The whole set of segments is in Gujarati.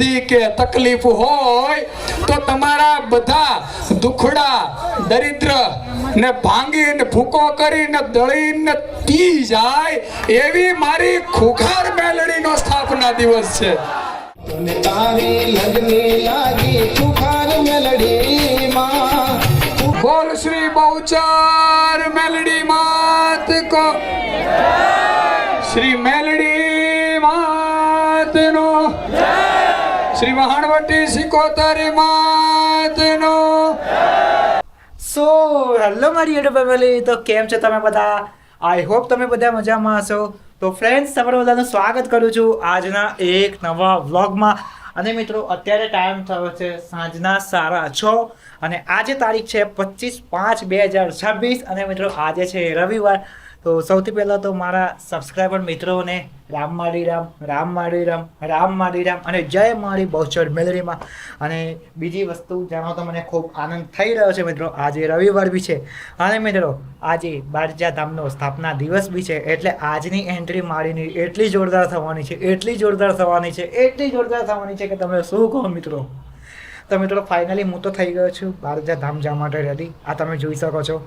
ઉપાધિ કે તકલીફ હોય તો તમારા બધા દુખડા દરિદ્ર ને ભાંગીને ભૂકો કરીને દળીને પી જાય એવી મારી ખુખાર મેલડીનો સ્થાપના દિવસ છે. તારી લગની લાગી ખુખાર મેલડી માં. બોલ શ્રી બહુચર મેલડી માત કો, શ્રી મેલડી માત નો, શ્રી મહાણવટી સિકોતરી માત નો. સો હેલો મારી યુટ્યુબ ફેમિલી, તો કેમ છો તમે બધા? આઈ હોપ તમે બધા મજામાં હશો. તો ફ્રેન્ડ્સ, તમારું બધાનું સ્વાગત કરું છું આજના એક નવા વ્લોગમાં. અને મિત્રો, અત્યારે ટાઈમ થયો છે સાંજના 6:30 અને આજે તારીખ છે 25/5/2026 અને મિત્રો આજે છે રવિવાર. તો સૌથી પહેલાં તો મારા સબસ્ક્રાઈબર મિત્રોને રામ માડી રામ, રામ માડી રામ, રામ માડી રામ અને જય મારી બહુચર મેલડીમાં. અને બીજી વસ્તુ જાણો તો મને ખૂબ આનંદ થઈ રહ્યો છે મિત્રો, આજે રવિવાર બી છે અને મિત્રો આજે બારજા ધામનો સ્થાપના દિવસ બી છે. એટલે આજની એન્ટ્રી મારીની એટલી જોરદાર થવાની છે, એટલી જોરદાર થવાની છે, એટલી જોરદાર થવાની છે કે તમે શું કહો મિત્રો. તો મિત્રો ફાઇનલી હું તો થઈ ગયો છું બારજા ધામ જવા માટે રેડી. આ તમે જોઈ શકો છો.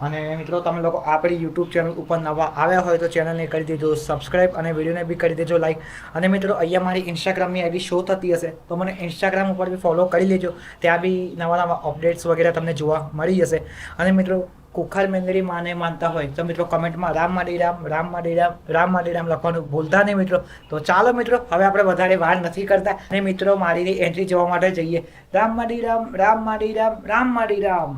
અને મિત્રો, તમે લોકો આપણી યુટ્યુબ ચેનલ ઉપર નવા આવ્યા હોય તો ચેનલને કરી દેજો સબસ્ક્રાઈબ અને વિડીયોને બી કરી દેજો લાઈક. અને મિત્રો, અહીંયા મારી ઇન્સ્ટાગ્રામની આઈડી શો થતી હશે તો મને ઇન્સ્ટાગ્રામ ઉપર બી ફોલો કરી લેજો. ત્યાં બી નવા નવા અપડેટ્સ વગેરે તમને જોવા મળી જશે. અને મિત્રો, ખુખાર મેલડી માને માનતા હોય તો મિત્રો કમેન્ટમાં રામ માડી રામ, રામ માડી રામ, રામ માડી રામ લખવાનું ભૂલતા નહીં મિત્રો. તો ચાલો મિત્રો, હવે આપણે વધારે વાર નથી કરતા અને મિત્રો મારી એન્ટ્રી જવા માટે જઈએ. રામ માડી રામ, રામ માડી રામ, રામ માડી રામ.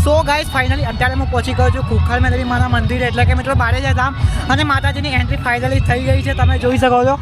સો ગાઈઝ, ફાઇનલી અત્યારે હું પહોંચી ગયો છું ખુખાર મેલડી માના મંદિર એટલે કે મિત્રો બારેજા ધામ. અને માતાજીની એન્ટ્રી ફાઇનલી થઈ ગઈ છે, તમે જોઈ શકો છો.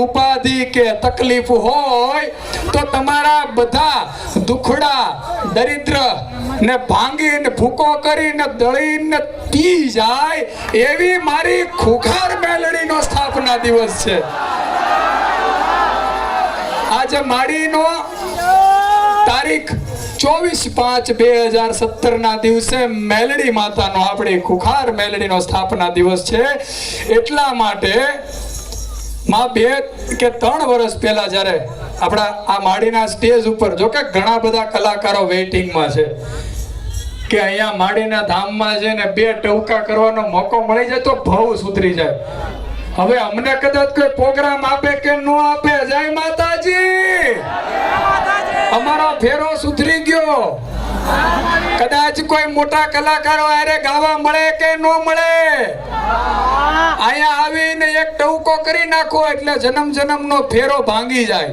ઉપાધિ કે તકલીફ હોય તો તમારા બધા દુખડા દરિદ્ર ને ભાંગીને ભૂકો કરીને દળીને પી જાય એવી મારી ખુખાર મેલડીનો સ્થાપના દિવસ છે. આજે માડીનો તારીખ 24/5/2017 ના દિવસે મેલડી માતાનો, આપણી ખુખાર મેલડીનો સ્થાપના દિવસ છે. એટલા માટે માં 2 કે 3 વર્ષ પહેલા જ્યારે આપણા આ માડીના સ્ટેજ ઉપર, જો કે ઘણા બધા કલાકારો વેઇટિંગમાં છે કે અહીંયા માડીના ધામમાં છે ને 2 ટવકા કરવાનો મોકો મળી જાય તો ભાવ સુધરી જાય. હવે અમને કદાચ કોઈ પ્રોગ્રામ આપે કે ન આપે, જય માતાજી, અમારો ફેરો સુધરી ગયો. કદાચ કોઈ મોટા કલાકારો આરે ગાવા મળે કે ન મળે, અહીંયા આવીને એક ટવકો કરી નાખો એટલે જન્મ જન્મનો ફેરો ભાંગી જાય.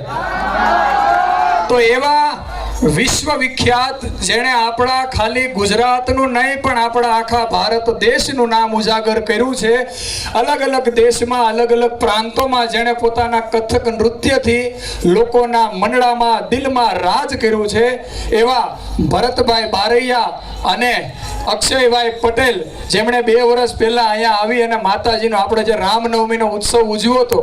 તો એવા વિશ્વ વિખ્યાત જેણે આપણા ખાલી ગુજરાતનું નહીં પણ આપણા આખા ભારત દેશનું નામ ઉજાગર કર્યું છે, અલગ અલગ દેશમાં અલગ અલગ પ્રાંતોમાં જેણે પોતાના કથક નૃત્યથી લોકોના મનડામાં દિલમાં રાજ કર્યું છે, એવા ભરતભાઈ બારૈયા અને અક્ષયભાઈ પટેલ, જેમણે 2 વર્ષ પહેલા અહીંયા આવી અને માતાજીનો આપણે જે રામનવમીનો ઉત્સવ ઉજવ્યો હતો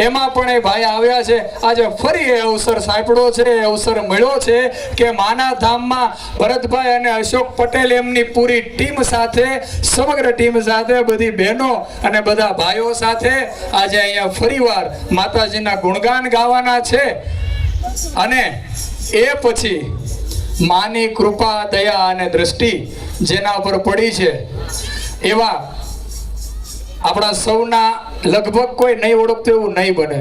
એમાં પણ એ ભાઈ આવ્યા છે. આજે ફરી એ અવસર સાંપડ્યો છે, એ અવસર મળ્યો છે કે માના ધામમાં ભરતભાઈ અને અશોક પટેલ એમની પૂરી ટીમ સાથે, સમગ્ર ટીમ સાથે, બધી બહેનો અને બધા ભાઈઓ સાથે આજે અહીંયા ફરીવાર માતાજીના ગુણગાન ગાવાના છે. અને એ પછી માની કૃપા, દયા અને દ્રષ્ટિ જેના પર પડી છે એવા આપણા સૌના લગભગ કોઈ નહીં ઓળખતું એવું નહીં બને,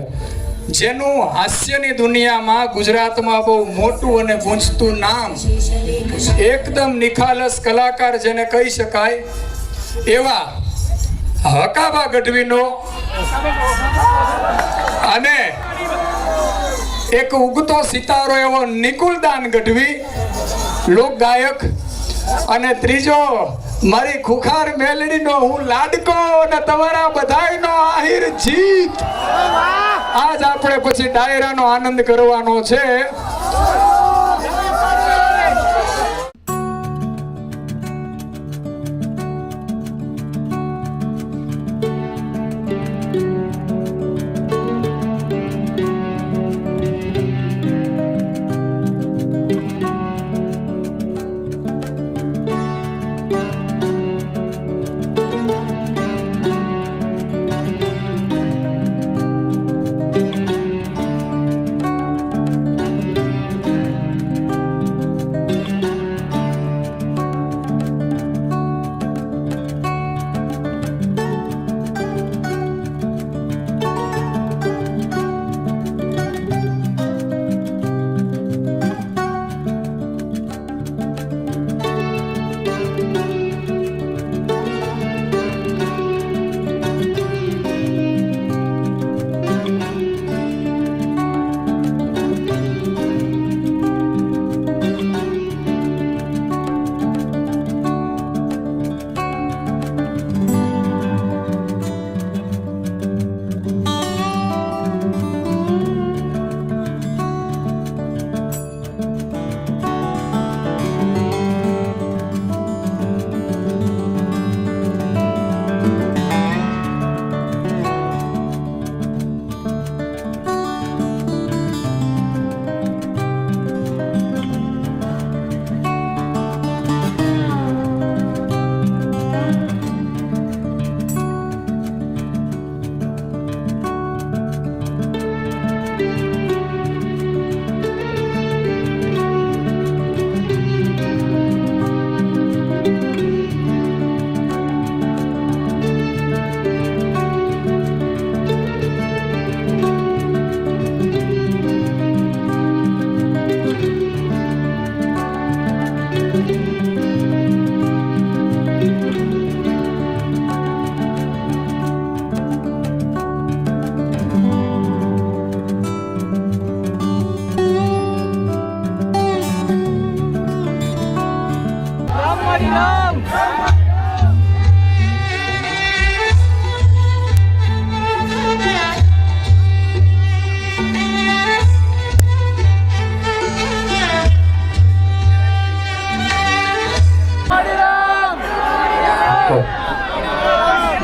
જેનું હાસ્યની દુનિયામાં ગુજરાતમાં બહુ મોટું અને ગૂંજતું નામ, એકદમ નિખાલસ કલાકાર જેને કહી શકાય એવા હકાબા ગઢવીનો અને એક ઉગતો સિતારો એવો નિકુલદાન ગઢવી, લોક ગાયક, અને ત્રીજો મારી ખુખાર મેલડીનો હું લાડકો અને તમારા બધાયનો આહિર જીત. આજ આપણે પછી ડાયરાનો આનંદ કરવાનો છે.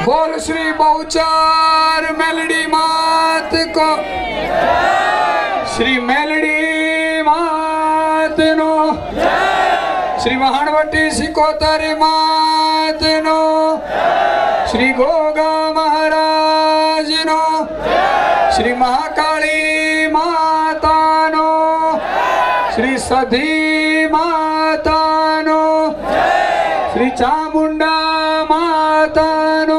बोल श्री बहुचार मेलडी मात को, श्री मेलडी मात नो, श्री महाणवटी सिकोतरी मात नो, श्री गोगा महाराज नो, श्री महाकाली माता नो, श्री सधी माता नो, श्री चामुंडा माता नो,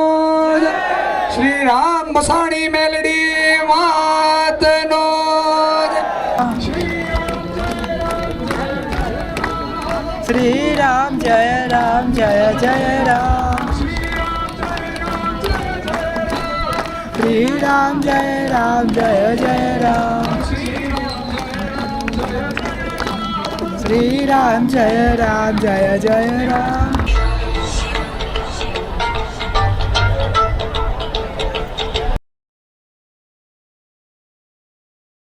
श्री राम मसाणी मेलडी मात नो. શ્રી રામ જય જય રામ શ્રી રામ જય જય રામ શ્રી રામ જય જય રામ